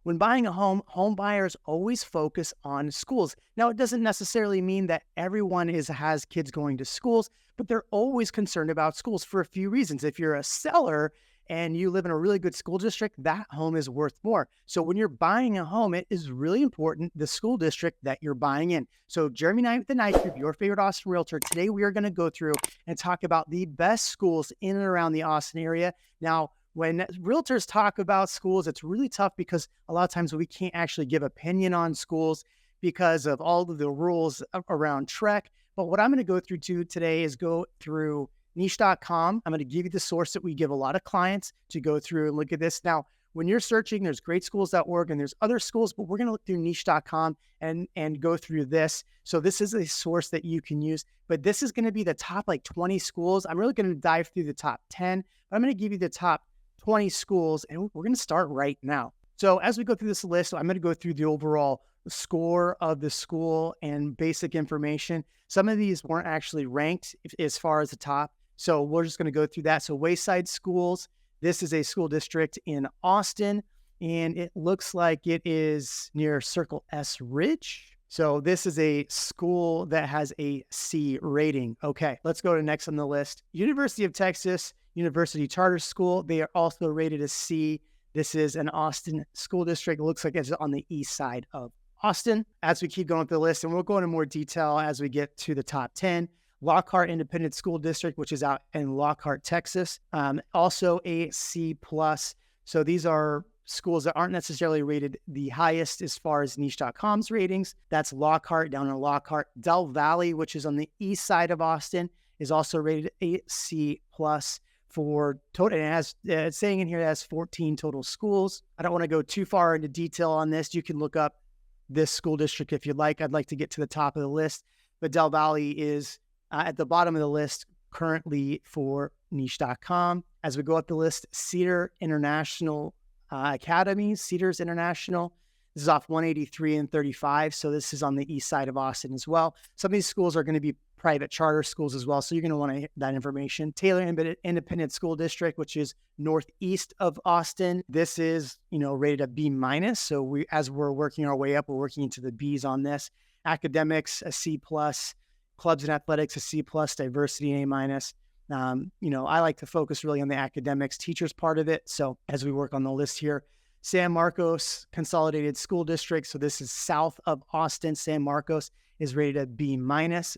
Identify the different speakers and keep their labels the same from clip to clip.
Speaker 1: When buying a home buyers always focus on schools. Now, it doesn't necessarily mean that everyone has kids going to schools, but they're always concerned about schools for a few reasons. If you're a seller and you live in a really good school district, that home is worth more. So when you're buying a home, it is really important the school district that you're buying in. So Jeremy and I with the Night Group, your favorite Austin realtor, today we are going to go through and talk about the best schools in and around the Austin area. Now, when realtors talk about schools, it's really tough because a lot of times we can't actually give opinion on schools because of all of the rules around TREC. But what I'm going to go through today is go through niche.com. I'm going to give you the source that we give a lot of clients to go through and look at this. Now, when you're searching, there's greatschools.org and there's other schools, but we're going to look through niche.com and go through this. So this is a source that you can use, but this is going to be the top 20 schools. I'm really going to dive through the top 10, but I'm going to give you the top 20 schools, and we're going to start right now. So as we go through this list, I'm going to go through the overall score of the school and basic information. Some of these weren't actually ranked as far as the top, so we're just going to go through that. So Wayside Schools, this is a school district in Austin, and it looks like it is near Circle S Ridge. So this is a school that has a C rating. Okay, let's go to next on the list. University of Texas University Charter School. They are also rated a C. This is an Austin school district. It looks like it's on the east side of Austin. As we keep going through the list, and we'll go into more detail as we get to the top 10. Lockhart Independent School District, which is out in Lockhart, Texas. Also a C+. So these are schools that aren't necessarily rated the highest as far as niche.com's ratings. That's Lockhart down in Lockhart. Del Valley, which is on the east side of Austin, is also rated a C+ for total. It has, it's saying in here it has 14 total schools. I don't want to go too far into detail on this. You can look up this school district if you'd like. I'd like to get to the top of the list, but Del Valley is at the bottom of the list currently for niche.com. As we go up the list, Cedar International Academy, Cedars International. This is off 183 and 35. So this is on the east side of Austin as well. Some of these schools are going to be private charter schools as well. So you're going to want to hit that information. Taylor Independent School District, which is northeast of Austin. This is, rated a B-. So as we're working our way up, we're working into the B's on this. Academics, a C+. Clubs and athletics, a C+. Diversity, an A-. I like to focus really on the academics, teachers part of it. So as we work on the list here, San Marcos Consolidated School District. So this is south of Austin. San Marcos is rated a B-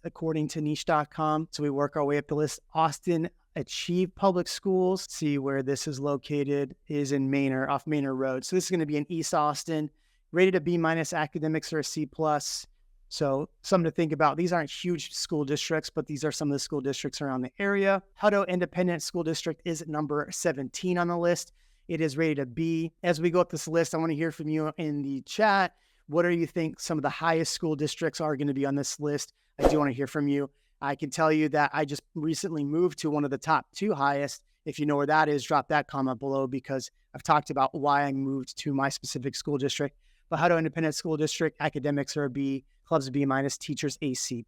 Speaker 1: according to niche.com. So we work our way up the list. Austin Achieve Public Schools, see where this is located, is in Manor, off Manor Road. So this is going to be in East Austin, rated a B-. Academics are a C+. So something to think about. These aren't huge school districts, but these are some of the school districts around the area. Hutto Independent School District is number 17 on the list. It is rated a B. As we go up this list, I want to hear from you in the chat. What do you think some of the highest school districts are going to be on this list? I do want to hear from you. I can tell you that I just recently moved to one of the top 2 highest. If you know where that is, drop that comment below because I've talked about why I moved to my specific school district. But Hutto Independent School District, academics are a B, clubs a B-, teachers a C+.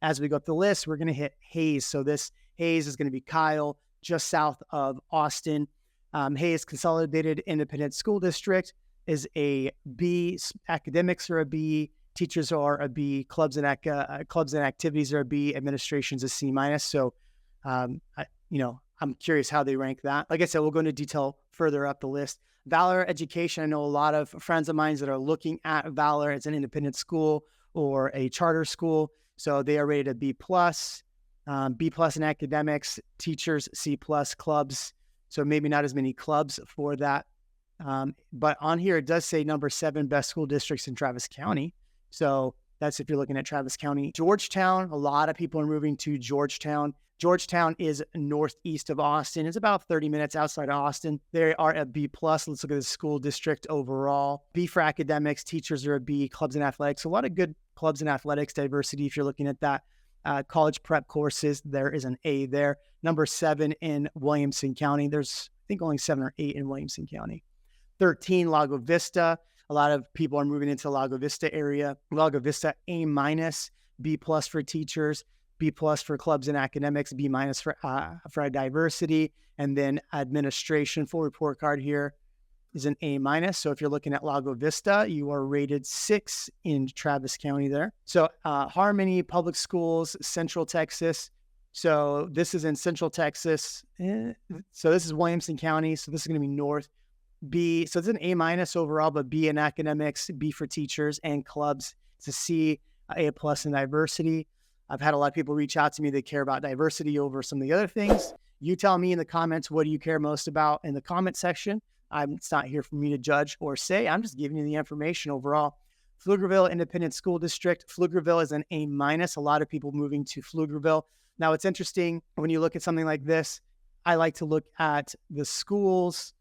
Speaker 1: As we go up the list, we're going to hit Hayes. So this Hayes is going to be Kyle, just south of Austin. Hayes Consolidated Independent School District is a B. Academics are a B. Teachers are a B. Clubs and activities are a B. Administration's a C-. So, I'm curious how they rank that. Like I said, we'll go into detail further up the list. Valor Education. I know a lot of friends of mine that are looking at Valor as an independent school or a charter school. So they are rated a B+, B+ in academics, teachers C+, clubs. So maybe not as many clubs for that. But on here, it does say number 7 best school districts in Travis County. So that's if you're looking at Travis County. Georgetown, a lot of people are moving to Georgetown. Georgetown is northeast of Austin. It's about 30 minutes outside of Austin. They are a B+. Let's look at the school district overall. B for academics, teachers are a B, clubs and athletics. A lot of good clubs and athletics diversity if you're looking at that. College prep courses, there is an A there. Number 7 in Williamson County. There's, I think, only 7 or 8 in Williamson County. 13, Lago Vista. A lot of people are moving into Lago Vista area. Lago Vista, A-, B+ for teachers, B+ for clubs and academics, B- for diversity, and then administration, full report card here. is an A minus. So if you're looking at Lago Vista, you are rated 6 in Travis County there. So Harmony Public Schools, Central Texas. So this is in Central Texas. So this is Williamson County. So this is going to be north. B, so it's an A minus overall, but B in academics, B for teachers and clubs. It's a C, A plus in diversity. I've had a lot of people reach out to me that care about diversity over some of the other things. You tell me in the comments, what do you care most about in the comment section? It's not here for me to judge or say. I'm just giving you the information overall. Pflugerville Independent School District. Pflugerville is an A minus. A lot of people moving to Pflugerville. Now, it's interesting when you look at something like this, I like to look at the schools,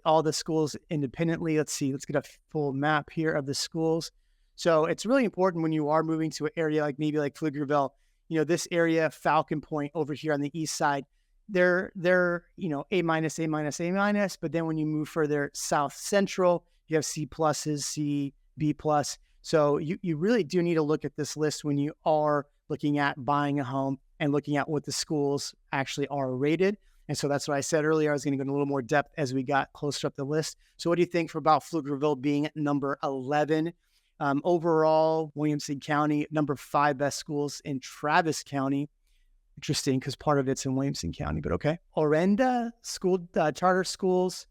Speaker 1: all the schools independently. Let's see, let's get a full map here of the schools. So it's really important when you are moving to an area like maybe like Pflugerville, this area, Falcon Point over here on the east side, they're A minus, A minus, A minus. But then when you move further south central, you have C pluses, C, B plus. So you really do need to look at this list when you are looking at buying a home and looking at what the schools actually are rated. And so that's what I said earlier. I was going to go into a little more depth as we got closer up the list. So what do you think for about Pflugerville being number 11? Overall, Williamson County, number 5 best schools in Travis County. Interesting, because part of it's in Williamson County, but okay. Orenda school, charter schools.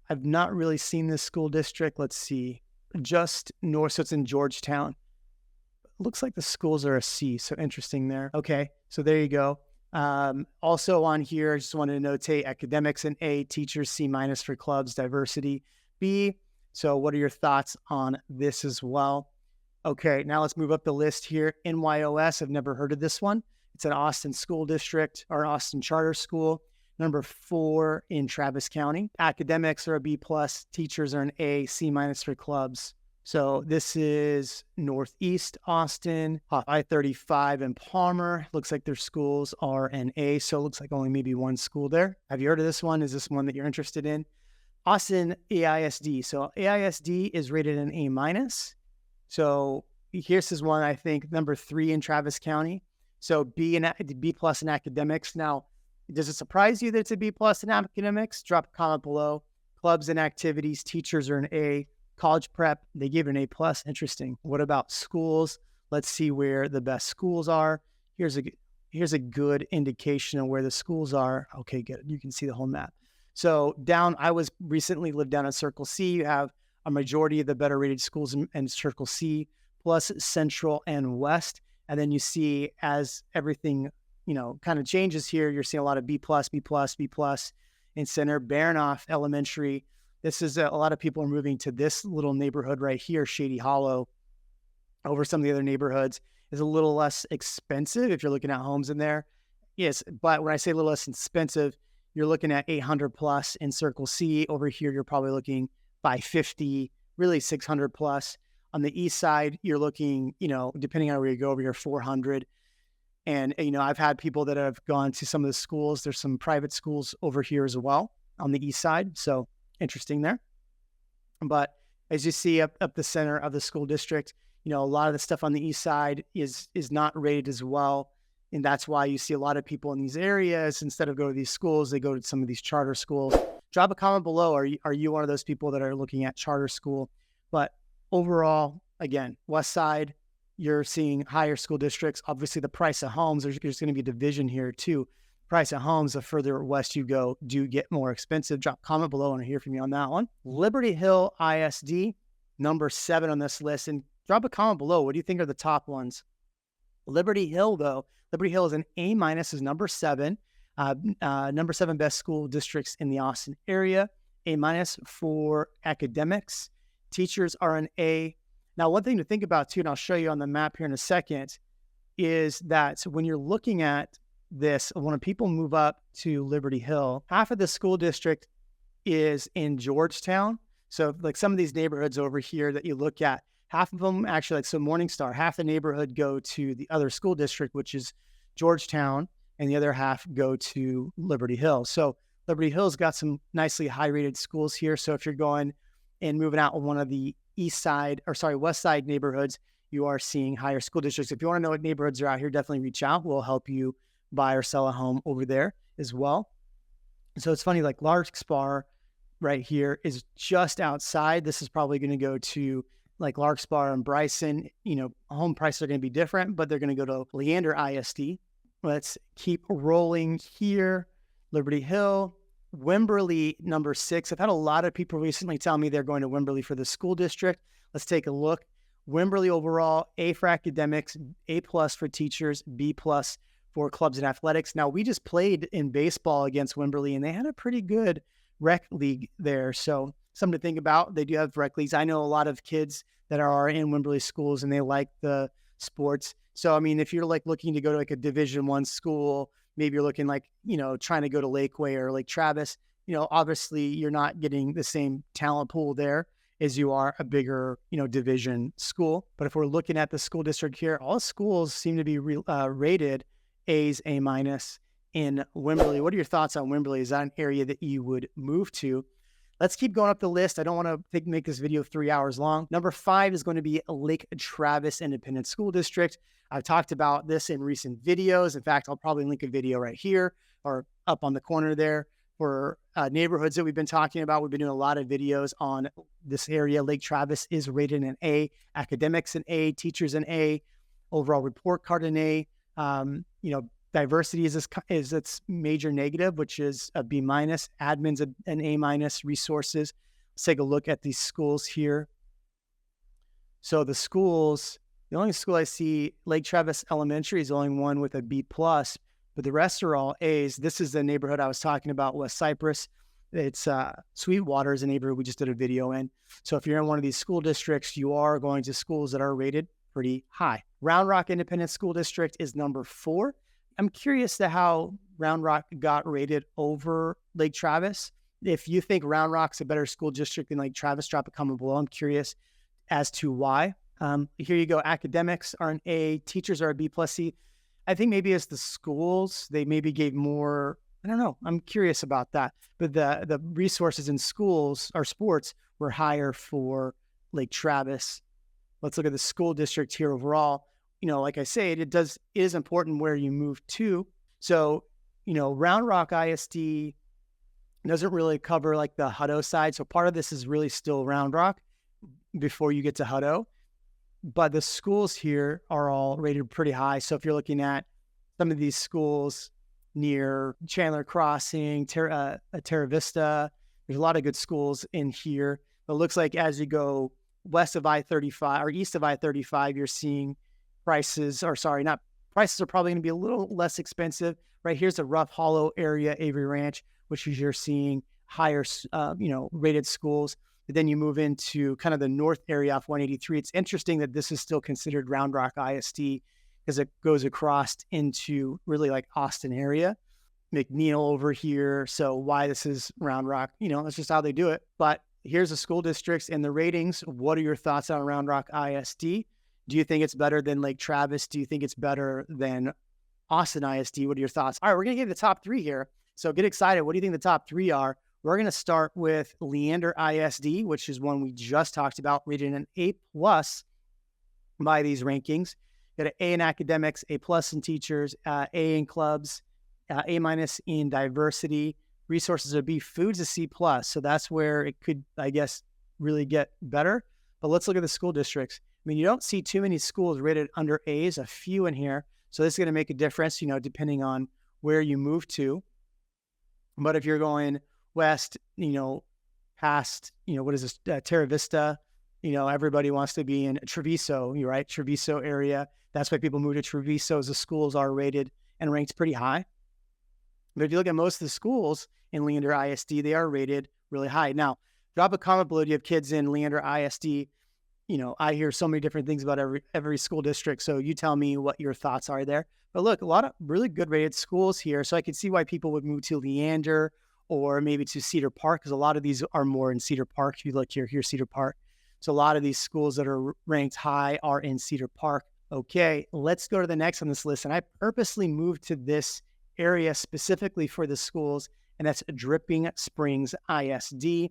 Speaker 1: I've not really seen this school district. Let's see. Just north, so it's in Georgetown. Looks like the schools are a C, so interesting there. Okay, so there you go. Also on here, I just wanted to notate academics an A, teachers C minus for clubs, diversity B. So what are your thoughts on this as well? Okay, now let's move up the list here. NYOS, I've never heard of this one. It's an Austin school district or Austin charter school. Number 4 in Travis County. Academics are a B plus, teachers are an A, C minus for clubs. So this is Northeast Austin, I-35 and Palmer. Looks like their schools are an A, so it looks like only maybe one school there. Have you heard of this one? Is this one that you're interested in? Austin AISD. So AISD is rated an A minus. So here's this one, I think, number 3 in Travis County. So B plus in academics. Now, does it surprise you that it's a B plus in academics? Drop a comment below. Clubs and activities, teachers are an A. College prep, they give it an A plus. Interesting. What about schools? Let's see where the best schools are. Here's a good indication of where the schools are. Okay, good. You can see the whole map. So I was recently lived down at Circle C. You have a majority of the better rated schools in Circle C, plus Central and West. And then you see as everything, kind of changes here, you're seeing a lot of B plus, B plus, B plus in Center. Baranoff Elementary. This is a lot of people are moving to this little neighborhood right here, Shady Hollow, over some of the other neighborhoods. Is a little less expensive if you're looking at homes in there. Yes, but when I say a little less expensive, you're looking at 800 plus in Circle C. Over here, you're probably looking 550, really 600 plus. On the east side, you're looking, depending on where you go over here, 400. And, I've had people that have gone to some of the schools. There's some private schools over here as well on the east side. So interesting there. But as you see up the center of the school district, a lot of the stuff on the east side is not rated as well. And that's why you see a lot of people in these areas, instead of go to these schools, they go to some of these charter schools. Drop a comment below. Are you one of those people that are looking at charter school? But overall, again, west side, you're seeing higher school districts. Obviously, the price of homes, there's going to be a division here too. Price of homes, the further west you go, do get more expensive. Drop a comment below. I want to hear from you on that one. Liberty Hill ISD, number 7 on this list. And drop a comment below. What do you think are the top ones? Liberty Hill, though. Liberty Hill is an A minus, is number 7. Number 7 best school districts in the Austin area. A minus for academics. Teachers are an A. Now, one thing to think about too, and I'll show you on the map here in a second, is that when you're looking at this, when people move up to Liberty Hill, half of the school district is in Georgetown. So like some of these neighborhoods over here that you look at, half of them actually, like so Morningstar, half the neighborhood go to the other school district, which is Georgetown, and the other half go to Liberty Hill. So Liberty Hill's got some nicely high rated schools here. So if you're going and moving out on one of the west side neighborhoods, you are seeing higher school districts. If you want to know what neighborhoods are out here, definitely reach out. We'll help you buy or sell a home over there as well. So it's funny, like Larkspur, right here is just outside. This is probably going to go to like Larkspur and Bryson. Home prices are going to be different, but they're going to go to Leander ISD. Let's keep rolling here. Liberty Hill, Wimberley, number 6. I've had a lot of people recently tell me they're going to Wimberley for the school district. Let's take a look. Wimberley overall, A for academics, A+ for teachers, B+ for clubs and athletics. Now, we just played in baseball against Wimberley, and they had a pretty good rec league there. So something to think about. They do have rec leagues. I know a lot of kids that are in Wimberley schools, and they like the sports. So, I mean, if you're like looking to go to like a Division I school, maybe you're looking like, trying to go to Lakeway or Lake Travis, obviously you're not getting the same talent pool there as you are a bigger, division school. But if we're looking at the school district here, all schools seem to be rated A's, A- in Wimberley. What are your thoughts on Wimberley? Is that an area that you would move to? Let's keep going up the list. I don't want to make this video 3 hours long. Number 5 is going to be Lake Travis Independent School District. I've talked about this in recent videos. In fact, I'll probably link a video right here or up on the corner there for neighborhoods that we've been talking about. We've been doing a lot of videos on this area. Lake Travis is rated an A, academics an A, teachers an A, overall report card an A. Diversity is its major negative, which is a B-. Admin's an A-. Resources. Let's take a look at these schools here. So the schools, the only school I see, Lake Travis Elementary, is the only one with a B+, but the rest are all A's. This is the neighborhood I was talking about, West Cypress. It's Sweetwater is a neighborhood we just did a video in. So if you're in one of these school districts, you are going to schools that are rated pretty high. Round Rock Independent School District is number 4. I'm curious to how Round Rock got rated over Lake Travis. If you think Round Rock's a better school district than Lake Travis, drop a comment below. I'm curious as to why. Here you go. Academics are an A. Teachers are a B+ C. I think maybe as the schools, they maybe gave more. I don't know. I'm curious about that. But the resources in schools or sports were higher for Lake Travis. Let's look at the school district here overall. Like I say, it is important where you move to. So, Round Rock ISD doesn't really cover like the Hutto side. So part of this is really still Round Rock before you get to Hutto. But the schools here are all rated pretty high. So if you're looking at some of these schools near Chandler Crossing, Terra Vista, there's a lot of good schools in here. But it looks like as you go west of I-35 or east of I-35, you're seeing prices are probably going to be a little less expensive. Right here's a Rough Hollow area, Avery Ranch, which is you're seeing higher, rated schools. But then you move into kind of the north area off 183. It's interesting that this is still considered Round Rock ISD because it goes across into really like Austin area, McNeil over here. So why this is Round Rock, that's just how they do it. But here's the school districts and the ratings. What are your thoughts on Round Rock ISD? Do you think it's better than Lake Travis? Do you think it's better than Austin ISD? What are your thoughts? All right, we're going to get the top 3 here. So get excited. What do you think the top 3 are? We're going to start with Leander ISD, which is one we just talked about, rated an A+ by these rankings. Got an A in academics, A+ in teachers, A in clubs, A- in diversity. Resources are B. Food's a C+. So that's where it could, I guess, really get better. But let's look at the school districts. I mean, you don't see too many schools rated under A's, a few in here. So this is going to make a difference, depending on where you move to. But if you're going west, past, what is this, Terra Vista, everybody wants to be in Treviso, right? Treviso area. That's why people move to Treviso, as the schools are rated and ranked pretty high. But if you look at most of the schools in Leander ISD, they are rated really high. Now, drop a comment below. Do you have kids in Leander ISD? I hear so many different things about every school district. So you tell me what your thoughts are there. But look, a lot of really good rated schools here. So I could see why people would move to Leander or maybe to Cedar Park, because a lot of these are more in Cedar Park. If you look here, here's Cedar Park. So a lot of these schools that are ranked high are in Cedar Park. Okay, let's go to the next on this list. And I purposely moved to this area specifically for the schools, and that's Dripping Springs ISD.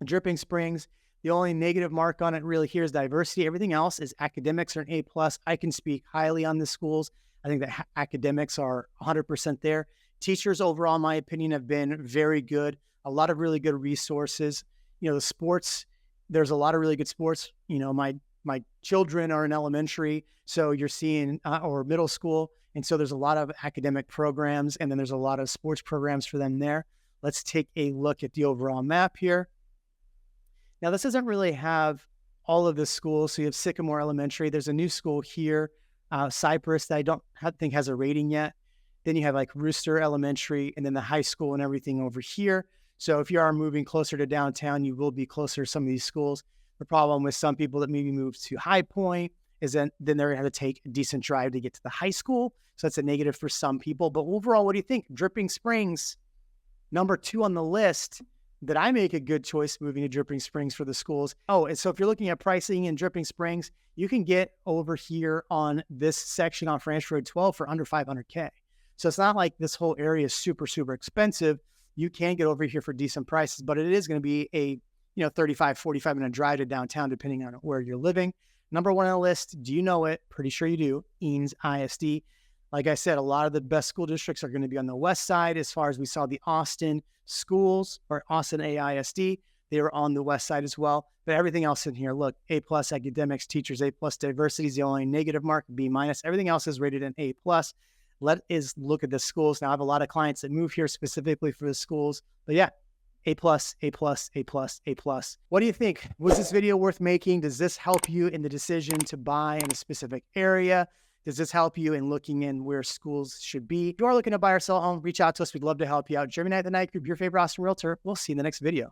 Speaker 1: Dripping Springs, the only negative mark on it really here is diversity. Everything else is academics are an A+. I can speak highly on the schools. I think that academics are 100% there. Teachers overall, in my opinion, have been very good. A lot of really good resources. The sports, there's a lot of really good sports. My children are in elementary, so you're seeing or middle school, and so there's a lot of academic programs, and then there's a lot of sports programs for them there. Let's take a look at the overall map here. Now, this doesn't really have all of the schools. So you have Sycamore Elementary. There's a new school here, Cypress, that I don't think has a rating yet. Then you have like Rooster Elementary, and then the high school and everything over here. So if you are moving closer to downtown, you will be closer to some of these schools. The problem with some people that maybe move to High Point is then they're going to have to take a decent drive to get to the high school. So that's a negative for some people. But overall, what do you think? Dripping Springs, number 2 on the list. Did I make a good choice moving to Dripping Springs for the schools? Oh, and so if you're looking at pricing in Dripping Springs, you can get over here on this section on Ranch Road 12 for under $500K. So it's not like this whole area is super, super expensive. You can get over here for decent prices, but it is going to be a 35, 45-minute drive to downtown, depending on where you're living. Number 1 on the list, do you know it? Pretty sure you do. Eanes ISD. Like I said, a lot of the best school districts are going to be on the west side. As far as we saw the Austin schools or Austin AISD, they were on the west side as well. But everything else in here, look, A+ academics, teachers, A+ diversity is the only negative mark, B-. Everything else is rated an A+. Let us look at the schools. Now, I have a lot of clients that move here specifically for the schools. But yeah, A+, A+, A+, A+. What do you think? Was this video worth making? Does this help you in the decision to buy in a specific area? Does this help you in looking in where schools should be? If you are looking to buy or sell a home, reach out to us. We'd love to help you out. Jeremy Knight, the Night Group, your favorite Austin realtor. We'll see you in the next video.